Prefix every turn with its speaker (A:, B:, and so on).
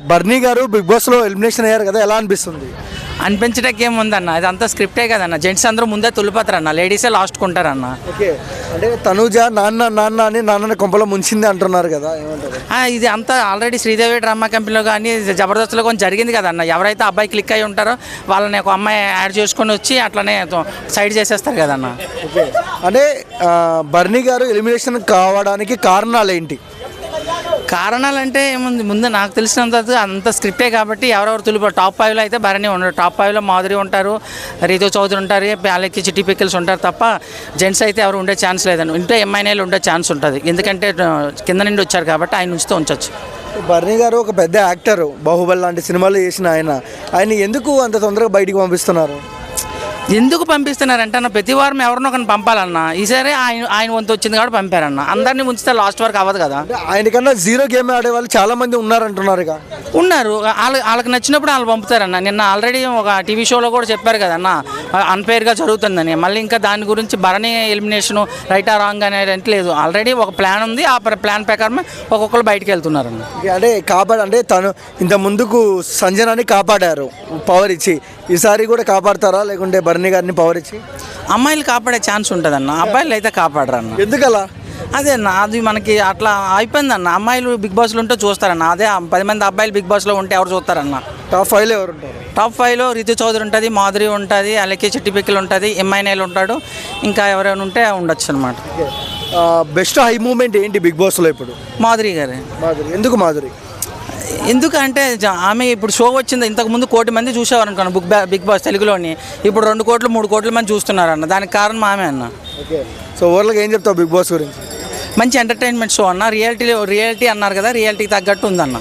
A: బర్నీ గారు బిగ్ బాస్లో ఎలిమినేషన్ అయ్యారు కదా, ఎలా అనిపిస్తుంది?
B: అనిపించడానికి ఏముందన్న, ఇదంతా స్క్రిప్టే కదన్న. జెంట్స్ అందరూ ముందే తుల్లిపోతారన్న, లేడీసే లాస్ట్ కొంటారన్న.
A: ఓకే, అంటే తనూజ నాన్న నాన్న అని నాన్నని కొంపలో ముంచింది అంటున్నారు కదా, ఏమంటారు?
B: ఇది అంతా ఆల్రెడీ శ్రీదేవి డ్రామా కంపెనీలో కానీ జబర్దస్త్లో కొంచెం జరిగింది కదన్న. ఎవరైతే అబ్బాయి క్లిక్ అయి ఉంటారో వాళ్ళని ఒక అమ్మాయి యాడ్ చేసుకొని వచ్చి అట్లనే సైడ్ చేసేస్తారు కదన్న.
A: ఓకే, అంటే బర్నీ గారు ఎలిమినేషన్ కావడానికి కారణాలు ఏంటి?
B: కారణాలు అంటే ఏముంది, ముందు నాకు తెలిసినంత అంత స్క్రిప్టే కాబట్టి ఎవరెవరు తులిపో టాప్ 5లో అయితే భరణి ఉండరు. టాప్ 5లో మాధురి ఉంటారు, రీతు చౌదరి ఉంటారు, అలాగే చిట్టి పికిల్స్ ఉంటారు తప్ప జెంట్స్ అయితే ఎవరు ఉండే ఛాన్స్ లేదండి. ఉంటే ఎంఐనేలు ఉండే ఛాన్స్ ఉంటుంది, ఎందుకంటే కింద నుండి వచ్చారు కాబట్టి ఆయన ఉంచుతూ ఉంచవచ్చు.
A: బర్నీ గారు ఒక పెద్ద యాక్టర్, బాహుబలి లాంటి సినిమాలు చేసిన ఆయన ఎందుకు అంత తొందరగా బయటికి పంపిస్తున్నారు?
B: ఎందుకు పంపిస్తున్నారంటే అన్న, ప్రతి వారం ఎవరినో ఒకరిని పంపాలన్న. ఈసారి ఆయన వంతు వచ్చింది కాబట్టి పంపారన్న. అందరినీ ఉంచితే లాస్ట్ వరకు అవ్వదు కదా.
A: ఆయనకన్నా జీరో గేమ్ ఆడే వాళ్ళు చాలా మంది ఉన్నారంటున్నారు.
B: ఉన్నారు, వాళ్ళకి నచ్చినప్పుడు వాళ్ళు పంపుతారన్న. నిన్న ఆల్రెడీ ఒక టీవీ షోలో కూడా చెప్పారు కదన్న, అన్ఫేర్గా జరుగుతుందని. మళ్ళీ ఇంకా దాని గురించి భరణి ఎలిమినేషను రైటా రాంగ్ అనేది లేదు. ఆల్రెడీ ఒక ప్లాన్ ఉంది, ఆ ప్లాన్ ప్రకారమే ఒక్కొక్కరు బయటికి వెళ్తున్నారన్న.
A: అంటే తను ఇంత ముందుకు సంజనాని కాపాడారు పవర్ ఇచ్చి, ఈసారి కూడా కాపాడతారా లేకుంటే బర్నీ గారిని పవర్ ఇచ్చి?
B: అమ్మాయిలు కాపాడే ఛాన్స్ ఉంటుంది, అబ్బాయిలు అయితే కాపాడరు అన్న.
A: ఎందుకలా?
B: అదే అన్న, అది మనకి అట్లా అయిపోయిందన్న. అమ్మాయిలు బిగ్ బాస్లో ఉంటే చూస్తారన్న, అదే 10 మంది అబ్బాయిలు బిగ్ బాస్లో ఉంటే ఎవరు చూస్తారన్న?
A: టాప్ 5లో ఎవరు ఉంటారు?
B: టాప్ 5లో రితు చౌదరి ఉంటుంది, మాధురి ఉంటుంది, అలాగే చిట్టి పిక్కిలు ఉంటుంది, ఎంఐనేలు ఉంటాడు, ఇంకా ఎవరైనా ఉంటే ఉండొచ్చు అనమాట.
A: బెస్ట్ హై మూమెంట్ ఏంటి బిగ్ బాస్లో ఇప్పుడు?
B: మాధురి గారే.
A: ఎందుకు మాధురి?
B: ఎందుకంటే ఆమె ఇప్పుడు షో వచ్చింది, ఇంతకుముందు 1 కోటి మంది చూసేవారు అనుకోండి బిగ్ బాస్ తెలుగులోని. ఇప్పుడు 2 కోట్లు 3 కోట్ల మంది చూస్తున్నారన్న, దానికి కారణం ఆమె అన్న.
A: ఓకే, సో ఓవర్గా ఏం చెప్తావు బిగ్ బాస్ గురించి?
B: మంచి ఎంటర్టైన్మెంట్ షో అన్న, రియాలిటీ అన్నారు కదా, రియాలిటీకి తగ్గట్టు ఉందన్న.